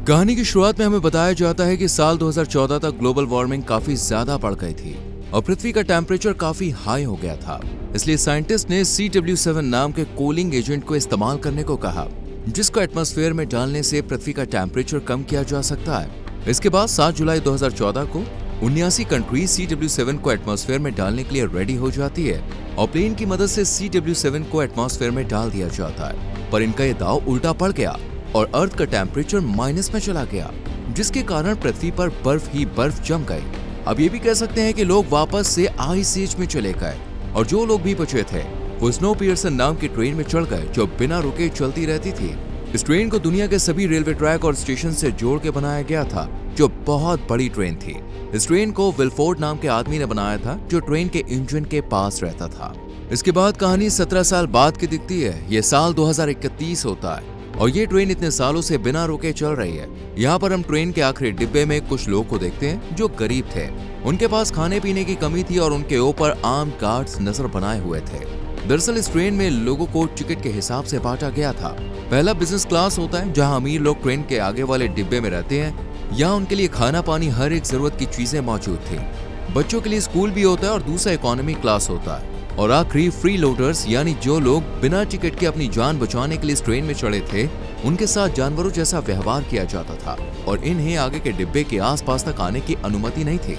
कहानी की शुरुआत में हमें बताया जाता है कि साल 2014 तक ग्लोबल वार्मिंग काफी ज्यादा बढ़ गई थी और पृथ्वी का टेम्परेचर काफी हाई हो गया था। इसलिए साइंटिस्ट ने CW7 नाम के कूलिंग एजेंट को इस्तेमाल करने को कहा, जिसको एटमॉस्फेयर में डालने से पृथ्वी का टेम्परेचर कम किया जा सकता है। इसके बाद 7 जुलाई 2014 को 79 कंट्री CW7 को एटमॉस्फेयर में डालने के लिए रेडी हो जाती है और प्लेन की मदद से CW7 को एटमॉस्फेयर में डाल दिया जाता है। पर इनका ये दाव उल्टा पड़ गया और अर्थ का टेम्परेचर माइनस में चला गया, जिसके कारण पृथ्वी पर बर्फ ही बर्फ जम गई। अब ये भी कह सकते हैं कि लोग वापस से आइस एज में चले गए और जो लोग भी बचे थे वो स्नोपियर्सन नाम की ट्रेन में चढ़ गए, जो बिना रुके चलती रहती थी। इस ट्रेन को दुनिया के सभी रेलवे ट्रैक और स्टेशन से जोड़ के बनाया गया था, जो बहुत बड़ी ट्रेन थी। इस ट्रेन को विलफोर्ड नाम के आदमी ने बनाया था, जो ट्रेन के इंजन के पास रहता था। इसके बाद कहानी 17 साल बाद की दिखती है। ये साल 2031 होता है और ये ट्रेन इतने सालों से बिना रुके चल रही है। यहाँ पर हम ट्रेन के आखिरी डिब्बे में कुछ लोग को देखते हैं जो गरीब थे। उनके पास खाने पीने की कमी थी और उनके ऊपर आर्म्ड गार्ड्स नजर बनाए हुए थे। दरअसल इस ट्रेन में लोगों को टिकट के हिसाब से बांटा गया था। पहला बिजनेस क्लास होता है, जहाँ अमीर लोग ट्रेन के आगे वाले डिब्बे में रहते हैं। यहाँ उनके लिए खाना पानी हर एक जरूरत की चीजें मौजूद थी। बच्चों के लिए स्कूल भी होता है और दूसरा इकोनॉमी क्लास होता है। और आखिरी फ्री लोडर्स, यानी जो लोग बिना टिकट के अपनी जान बचाने के लिए इस ट्रेन में चढ़े थे, उनके साथ जानवरों जैसा व्यवहार किया जाता था और इन्हें आगे के डिब्बे के आसपास तक आने की अनुमति नहीं थी।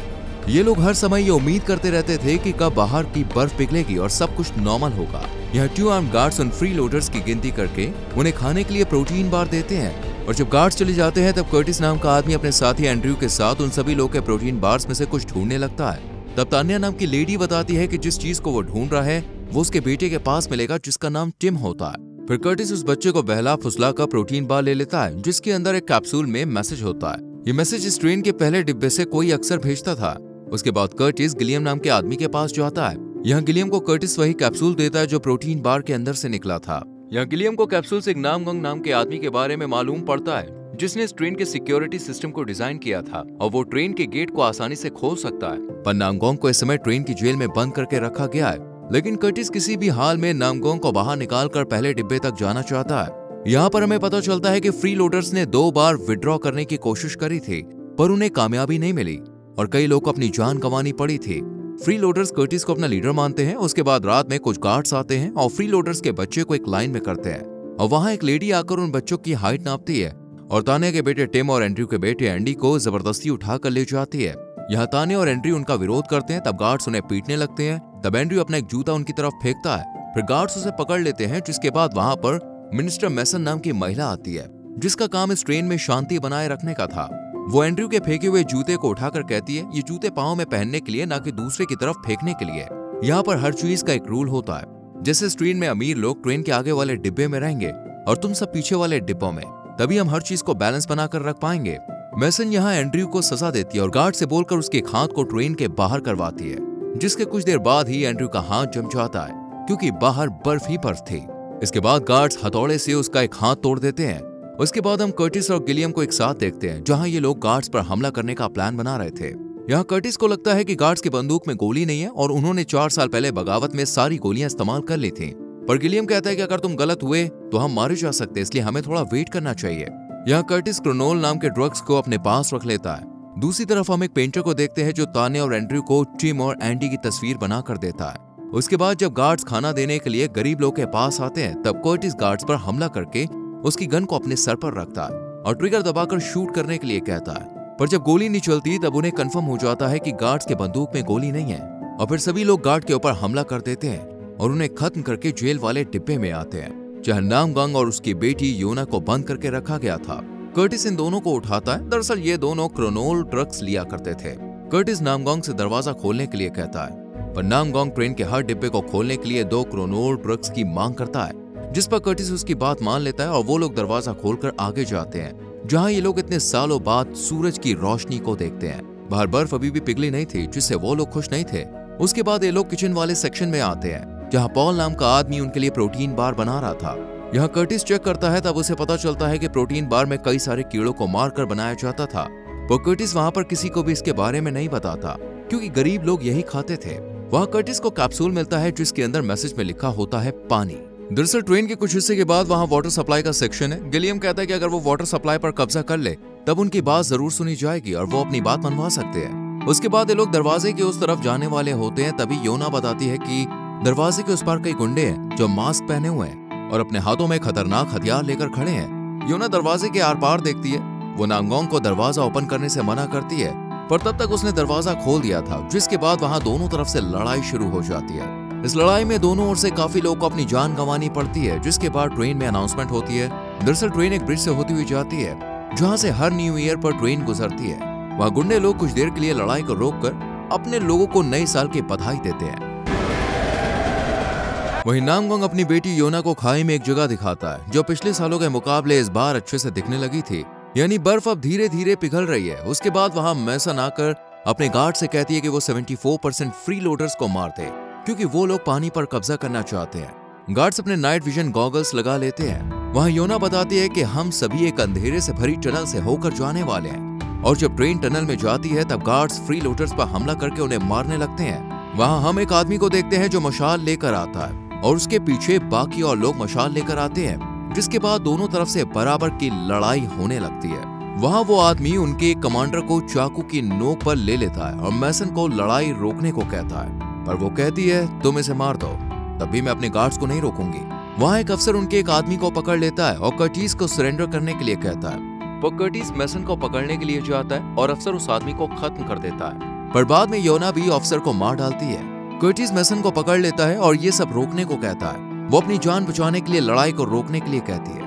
ये लोग हर समय ये उम्मीद करते रहते थे कि कब बाहर की बर्फ पिघलेगी और सब कुछ नॉर्मल होगा। यहाँ 2 आर्म्ड गार्ड्स उन फ्री लोडर्स की गिनती करके उन्हें खाने के लिए प्रोटीन बार देते हैं और जब गार्ड्स चले जाते हैं तब कर्टिस नाम का आदमी अपने साथी एंड्रयू के साथ उन सभी लोग के प्रोटीन बार्स में से कुछ ढूंढने लगता है। तब तान्या नाम की लेडी बताती है कि जिस चीज को वो ढूंढ रहा है वो उसके बेटे के पास मिलेगा, जिसका नाम टिम होता है। फिर कर्टिस उस बच्चे को बहला फुसला कर प्रोटीन बार ले लेता है, जिसके अंदर एक कैप्सूल में मैसेज होता है। ये मैसेज इस ट्रेन के पहले डिब्बे से कोई अक्सर भेजता था। उसके बाद कर्टिस गिलियम नाम के आदमी के पास जाता है। यहाँ गिलियम को कर्टिस वही कैप्सूल देता है जो प्रोटीन बार के अंदर से निकला था। यहाँ गिलियम को कैप्सूल से एक नामगंग नाम के आदमी के बारे में मालूम पड़ता है, जिसने इस ट्रेन के सिक्योरिटी सिस्टम को डिजाइन किया था और वो ट्रेन के गेट को आसानी से खोल सकता है। पर नामगोंग को इस समय ट्रेन की जेल में बंद करके रखा गया है, लेकिन कर्टिस किसी भी हाल में नामगोंग को बाहर निकालकर पहले डिब्बे तक जाना चाहता है। यहाँ पर हमें पता चलता है कि फ्री लोडर्स ने 2 बार विड्रॉ करने की कोशिश करी थी, पर उन्हें कामयाबी नहीं मिली और कई लोग को अपनी जान गंवानी पड़ी थी। फ्री लोडर्स कर्टिस को अपना लीडर मानते हैं। उसके बाद रात में कुछ गार्ड्स आते हैं और फ्री लोडर्स के बच्चे को एक लाइन में करते हैं और वहाँ एक लेडी आकर उन बच्चों की हाइट नापती है और तान्या के बेटे टिम और एंड्रयू के बेटे एंडी को जबरदस्ती उठाकर ले जाती है। यहाँ तान्या और एंड्रयू उनका विरोध करते हैं, तब गार्ड्स उन्हें पीटने लगते हैं। तब एंड्रयू अपना एक जूता उनकी तरफ फेंकता है, फिर गार्ड्स उसे पकड़ लेते हैं, जिसके बाद वहाँ पर मिनिस्टर मैसन नाम की महिला आती है, जिसका काम इस ट्रेन में शांति बनाए रखने का था। वो एंड्रयू के फेंके हुए जूते को उठाकर कहती है, ये जूते पाँव में पहनने के लिए, ना कि दूसरे की तरफ फेंकने के लिए। यहाँ पर हर चीज का एक रूल होता है। जैसे इस ट्रेन में अमीर लोग ट्रेन के आगे वाले डिब्बे में रहेंगे और तुम सब पीछे वाले डिब्बों में, तभी हम हर चीज को बैलेंस बनाकर रख पाएंगे। मैसन यहाँ एंड्रयू को सजा देती है और गार्ड से बोलकर उसके हाथ को ट्रेन के बाहर करवाती है, जिसके कुछ देर बाद ही एंड्रयू का हाथ जम जाता है, क्योंकि बाहर बर्फ ही बर्फ थी। इसके बाद गार्ड्स हथौड़े से उसका एक हाथ तोड़ देते हैं। उसके बाद हम कर्टिस और गिलियम को एक साथ देखते हैं, जहाँ ये लोग गार्ड्स पर हमला करने का प्लान बना रहे थे। यहाँ कर्टिस को लगता है कि गार्ड्स की बंदूक में गोली नहीं है और उन्होंने 4 साल पहले बगावत में सारी गोलियां इस्तेमाल कर ली थी। पर गिलियम कहता है कि अगर तुम गलत हुए तो हम मारे जा सकते, इसलिए हमें थोड़ा वेट करना चाहिए। यहाँ कर्टिस क्रोनोल नाम के ड्रग्स को अपने पास रख लेता है। दूसरी तरफ हम एक पेंटर को देखते हैं जो तान्या और एंड्रयू को टिम और एंडी की तस्वीर बना कर देता है। उसके बाद जब गार्ड्स खाना देने के लिए गरीब लोग के पास आते हैं, तब कर्टिस गार्ड्स पर हमला करके उसकी गन को अपने सर पर रखता है और ट्रिगर दबाकर शूट करने के लिए कहता है। पर जब गोली नहीं चलती तब उन्हें कंफर्म हो जाता है कि गार्ड्स के बंदूक में गोली नहीं है और फिर सभी लोग गार्ड के ऊपर हमला कर देते हैं और उन्हें खत्म करके जेल वाले डिब्बे में आते हैं, जहां नामगंग और उसकी बेटी योना को बंद करके रखा गया था। कर्टिस इन दोनों को उठाता है। दरअसल ये दोनों क्रोनोल ड्रग्स लिया करते थे। कर्टिस नामगंग से दरवाजा खोलने के लिए कहता है, पर नामगंग ट्रेन के हर डिब्बे को खोलने के लिए 2 क्रोनोल ड्रग्स की मांग करता है, जिस पर कर्टिस उसकी बात मान लेता है और वो लोग दरवाजा खोलकर आगे जाते हैं, जहां ये लोग इतने सालों बाद सूरज की रोशनी को देखते हैं। बाहर बर्फ अभी भी पिघली नहीं थी, जिससे वो लोग खुश नहीं थे। उसके बाद ये लोग किचन वाले सेक्शन में आते हैं, जहां पॉल नाम का आदमी उनके लिए प्रोटीन बार बना रहा था। यहाँ कर्टिस चेक करता है, तब उसे पता चलता है कि प्रोटीन बार में कई सारे कीड़ों को मारकर बनाया जाता था। वो कर्टिस वहाँ पर किसी को भी इसके बारे में नहीं बताता, क्योंकि गरीब लोग यही खाते थे। वहाँ कर्टिस को कैप्सूल मिलता है, जिसके अंदर मैसेज में लिखा होता है पानी। दरअसल ट्रेन के कुछ हिस्से के बाद वहाँ वाटर सप्लाई का सेक्शन है। गिलियम कहता है कि अगर वो वाटर सप्लाई पर कब्जा कर ले तब उनकी बात जरूर सुनी जाएगी और वो अपनी बात मनवा सकते हैं। उसके बाद ये लोग दरवाजे के उस तरफ जाने वाले होते हैं। तभी योना बताती है कि दरवाजे के उस पार कई गुंडे हैं जो मास्क पहने हुए हैं और अपने हाथों में खतरनाक हथियार लेकर खड़े हैं। योना दरवाजे के आर पार देखती है। वो नांगोंग को दरवाजा ओपन करने से मना करती है, पर तब तक उसने दरवाजा खोल दिया था, जिसके बाद वहां दोनों तरफ से लड़ाई शुरू हो जाती है। इस लड़ाई में दोनों ओर से काफी लोगों को अपनी जान गंवानी पड़ती है, जिसके बाद ट्रेन में अनाउंसमेंट होती है। दरअसल ट्रेन एक ब्रिज से होती हुई जाती है, जहां से हर न्यू ईयर पर ट्रेन गुजरती है। वहां गुंडे लोग कुछ देर के लिए लड़ाई को रोककर अपने लोगों को नए साल की बधाई देते हैं। वहीं नांगोंग अपनी बेटी योना को खाई में एक जगह दिखाता है, जो पिछले सालों के मुकाबले इस बार अच्छे से दिखने लगी थी, यानी बर्फ अब धीरे धीरे पिघल रही है। उसके बाद वहां मैसन आकर अपने गार्ड से कहती है कि वो 74% फ्री लोडर्स को मार दे, क्योंकि वो लोग पानी पर कब्जा करना चाहते हैं। गार्ड्स अपने नाइट विजन गॉगल्स लगा लेते हैं। वहां योना बताती है कि हम सभी एक अंधेरे से भरी टनल से होकर जाने वाले हैं, और जब ट्रेन टनल में जाती है तब गार्ड्स फ्री लोडर्स पर हमला करके उन्हें मारने लगते हैं। वहां हम एक आदमी को देखते हैं जो मशाल लेकर आता है, और उसके पीछे बाकी और लोग मशाल लेकर आते हैं, जिसके बाद दोनों तरफ से बराबर की लड़ाई होने लगती है। वहां वो आदमी उनके कमांडर को चाकू की नोक पर ले लेता है और मैसन को लड़ाई रोकने को कहता है, पर वो कहती है तुम इसे मार दो, तभी मैं अपने गार्ड्स को नहीं रोकूंगी। वहां एक अफसर उनके एक आदमी को पकड़ लेता है और कर्टिस को सरेंडर करने के लिए कहता है। वो कर्टिस मैसन को पकड़ने के लिए जाता है और अफसर उस आदमी को खत्म कर देता है, पर बाद में योना भी अफसर को मार डालती है। कर्टिस मैसन को पकड़ लेता है और ये सब रोकने को कहता है। वो अपनी जान बचाने के लिए लड़ाई को रोकने के लिए कहती है।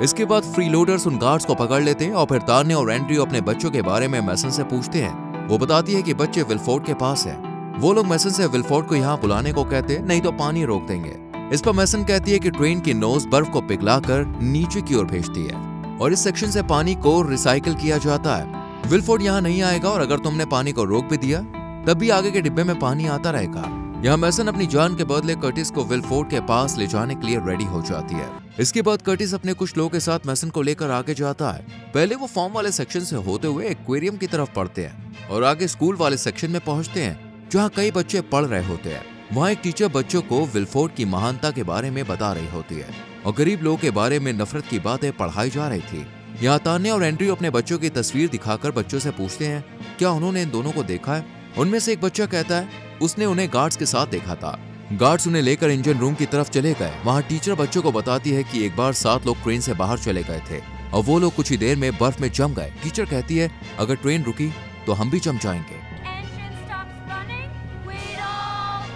इसके बाद फ्री लोडर्स उन गार्ड्स को पकड़ लेते हैं और फिर तान्या और एंड्रयू अपने बच्चों के बारे में मैसन से पूछते हैं। वो बताती है कि बच्चे विलफोर्ड के पास हैं। वो लोग मैसन से विलफोर्ड को यहाँ बुलाने को कहते हैं, नहीं तो पानी रोक देंगे। इस पर मैसन कहती है कि ट्रेन की नोज बर्फ को पिघलाकर नीचे की ओर भेजती है और इस सेक्शन से पानी को रिसाइकिल किया जाता है। विलफोर्ड यहाँ नहीं आएगा और अगर तुमने पानी को रोक भी दिया तब भी आगे के डिब्बे में पानी आता रहेगा। यहाँ मैसन अपनी जान के बदले कर्टिस को विलफोर्ड के पास ले जाने के लिए रेडी हो जाती है। इसके बाद कर्टिस अपने कुछ लोगों के साथ मैसन को लेकर आगे जाता है। पहले वो फॉर्म वाले सेक्शन से होते हुए एक्वेरियम की तरफ पढ़ते हैं और आगे स्कूल वाले सेक्शन में पहुंचते हैं, जहाँ कई बच्चे पढ़ रहे होते हैं। वहाँ एक टीचर बच्चों को विलफोर्ड की महानता के बारे में बता रही होती है और गरीब लोगों के बारे में नफरत की बातें पढ़ाई जा रही थी। यहाँ तान्या और एंड्रयू अपने बच्चों की तस्वीर दिखाकर बच्चों से पूछते हैं क्या उन्होंने इन दोनों को देखा है। उनमें से एक बच्चा कहता है उसने उन्हें गार्ड्स के साथ देखा था। गार्ड्स उन्हें लेकर इंजन रूम की तरफ चले गए। वहाँ टीचर बच्चों को बताती है कि एक बार 7 लोग ट्रेन से बाहर चले गए थे और वो लोग कुछ ही देर में बर्फ में जम गए। टीचर कहती है अगर ट्रेन रुकी तो हम भी जम जाएंगे।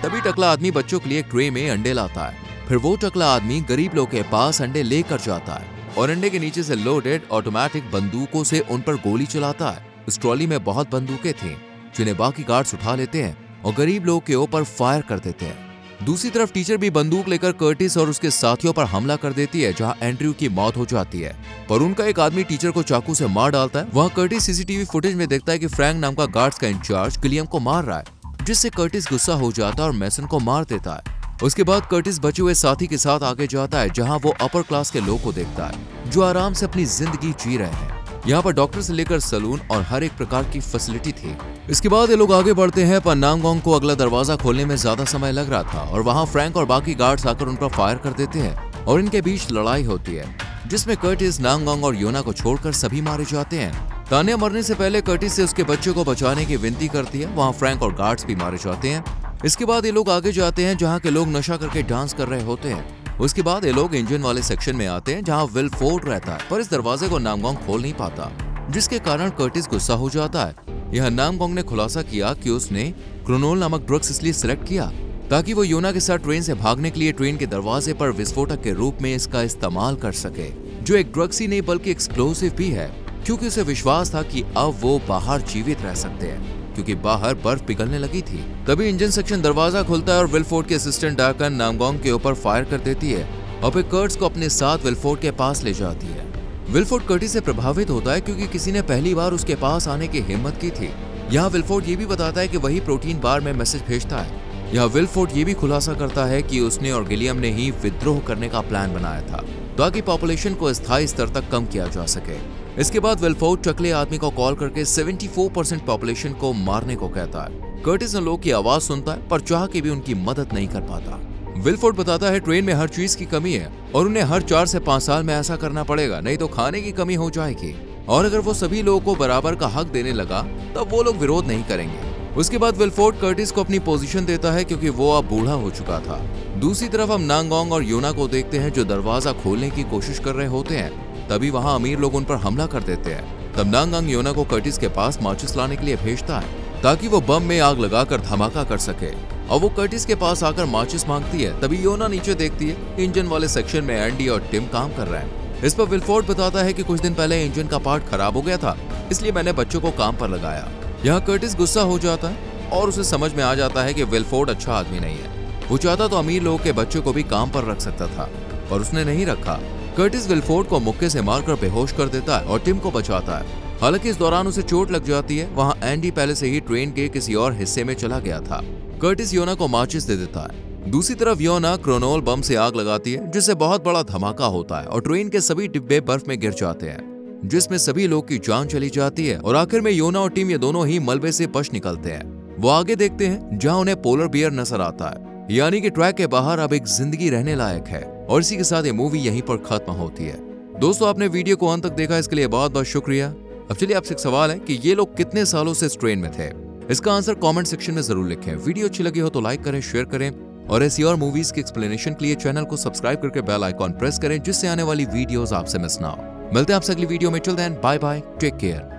तभी टकला आदमी बच्चों के लिए एक ट्रे में अंडे लाता है। फिर वो टकला आदमी गरीब लोग के पास अंडे लेकर जाता है और अंडे के नीचे से लोडेड ऑटोमेटिक बंदूकों से उन पर गोली चलाता है। उस ट्रॉली में बहुत बंदूकें थीं, जिन्हें बाकी गार्ड्स उठा लेते हैं और गरीब लोगों के ऊपर फायर कर देते हैं। दूसरी तरफ टीचर भी बंदूक लेकर कर्टिस और उसके साथियों पर हमला कर देती है, जहां एंड्रयू की मौत हो जाती है, पर उनका एक आदमी टीचर को चाकू से मार डालता है। वहां कर्टिस सीसीटीवी फुटेज में देखता है कि फ्रैंक नाम का गार्ड्स का इंचार्ज गिलियम को मार रहा है, जिससे कर्टिस गुस्सा हो जाता है और मैसन को मार देता है। उसके बाद कर्टिस बचे हुए साथी के साथ आगे जाता है, जहां वो अपर क्लास के लोग को देखता है जो आराम से अपनी जिंदगी जी रहे हैं। यहाँ पर डॉक्टर से लेकर सलून और हर एक प्रकार की फैसिलिटी थी। इसके बाद ये लोग आगे बढ़ते हैं, पर नांगोंग को अगला दरवाजा खोलने में ज्यादा समय लग रहा था और वहाँ फ्रैंक और बाकी गार्ड्स आकर उन पर फायर कर देते हैं और इनके बीच लड़ाई होती है, जिसमें कर्टिस, नांगोंग और योना को छोड़कर सभी मारे जाते हैं। तान्या मरने से पहले कर्टिस से उसके बच्चे को बचाने की विनती करती है। वहाँ फ्रैंक और गार्ड्स भी मारे जाते हैं। इसके बाद ये लोग आगे जाते हैं, जहाँ के लोग नशा करके डांस कर रहे होते हैं। उसके बाद ये लोग इंजन वाले सेक्शन में आते हैं, जहाँ विलफोर्ड रहता है, पर इस दरवाजे को नांगोंग खोल नहीं पाता, जिसके कारण कर्टिस गुस्सा हो जाता है। यह नांगोंग ने खुलासा किया कि उसने क्रोनोल नामक ड्रग्स इसलिए सिलेक्ट किया ताकि वो योना के साथ ट्रेन से भागने के लिए ट्रेन के दरवाजे पर विस्फोटक के रूप में इसका इस्तेमाल कर सके, जो एक ड्रग्स ही नहीं बल्कि एक्सप्लोसिव भी है, क्योंकि उसे विश्वास था कि अब वो बाहर जीवित रह सकते हैं, क्योंकि बाहर बर्फ पिघलने लगी थी। तभी इंजन सेक्शन दरवाजा खुलता है और विलफोर्ड के असिस्टेंट डाकन नांगोंग के ऊपर फायर कर देती है और फिर कर्ट्स को अपने साथ विलफोर्ड के पास ले जाती है। विलफोर्ड कर्टिस से प्रभावित होता है क्योंकि किसी ने पहली बार उसके पास आने की हिम्मत की थी। यहाँ विलफोर्ड ये भी बताता है कि वही प्रोटीन बार में मैसेज भेजता है। यहाँ विलफोर्ड ये भी खुलासा करता है कि उसने और गिलियम ने ही विद्रोह करने का प्लान बनाया था ताकि पॉपुलेशन को स्थायी स्तर तक कम किया जा सके। इसके बाद विलफोर्ड टकले आदमी को कॉल करके 74% पॉपुलेशन को मारने को कहता है। कर्टिस उन लोगों की आवाज सुनता है, पर चाह के भी उनकी मदद नहीं कर पाता। विलफोर्ड बताता है ट्रेन में हर चीज की कमी है और उन्हें हर 4 से 5 साल में ऐसा करना पड़ेगा, नहीं तो खाने की कमी हो जाएगी। और अगर वो सभी लोगों को बराबर का हक देने लगा तब वो लोग विरोध नहीं करेंगे। उसके बाद विलफोर्ड कर्टिस को अपनी पोजीशन देता है क्योंकि वो अब बूढ़ा हो चुका था। दूसरी तरफ हम नांगोंग और योना को देखते हैं जो दरवाजा खोलने की कोशिश कर रहे होते हैं। तभी वहाँ अमीर लोग उन पर हमला कर देते हैं। तब नांगोंग योना को कर्टिस के पास माचिस लाने के लिए भेजता है ताकि वो बम में आग लगाकर धमाका कर सके। और वो कर्टिस के पास आकर माचिस मांगती है। तभी योना नीचे देखती है इंजन वाले सेक्शन में एंडी और टिम काम कर रहे हैं। इस पर विलफोर्ड बताता है कि कुछ दिन पहले इंजन का पार्ट खराब हो गया था, इसलिए मैंने बच्चों को काम पर लगाया। यहाँ कर्टिस गुस्सा हो जाता है और उसे समझ में आ जाता है कि विलफोर्ड अच्छा आदमी नहीं है। वो चाहता तो अमीर लोगों के बच्चों को भी काम पर रख सकता था, पर उसने नहीं रखा। कर्टिस विलफोर्ड को मुक्के से मारकर बेहोश कर देता है और टिम को बचाता है। हालांकि इस दौरान उसे चोट लग जाती है। वहाँ एंडी पहले से ही ट्रेन के किसी और हिस्से में चला गया था। कर्टिस योना को माचिस दे देता है। दूसरी तरफ योना क्रोनोल बम से आग लगाती है जिससे बहुत बड़ा धमाका होता है और ट्रेन के सभी डिब्बे बर्फ में गिर जाते हैं, जिसमें सभी लोग की जान चली जाती है। और आखिर में योना और टिम ये दोनों ही मलबे से बच निकलते हैं। वो आगे देखते हैं जहाँ उन्हें पोलर बियर नजर आता है, यानी कि ट्रैक के बाहर अब एक जिंदगी रहने लायक है। और इसी के साथ ये मूवी यहीं पर खत्म होती है। दोस्तों, आपने वीडियो को अंत तक देखा, इसके लिए बहुत बहुत शुक्रिया। अब चलिए आपसे एक सवाल है कि ये लोग कितने सालों से इस ट्रेन में थे? इसका आंसर कमेंट सेक्शन में जरूर लिखें। वीडियो अच्छी लगी हो तो लाइक करें, शेयर करें और ऐसी और मूवीज की एक्सप्लेनेशन के लिए चैनल को सब्सक्राइब करके बेल आइकॉन प्रेस करें जिससे आने वाली वीडियोस आपसे मिस ना हो। मिलते हैं आपसे अगली वीडियो में। Till then bye bye, take care.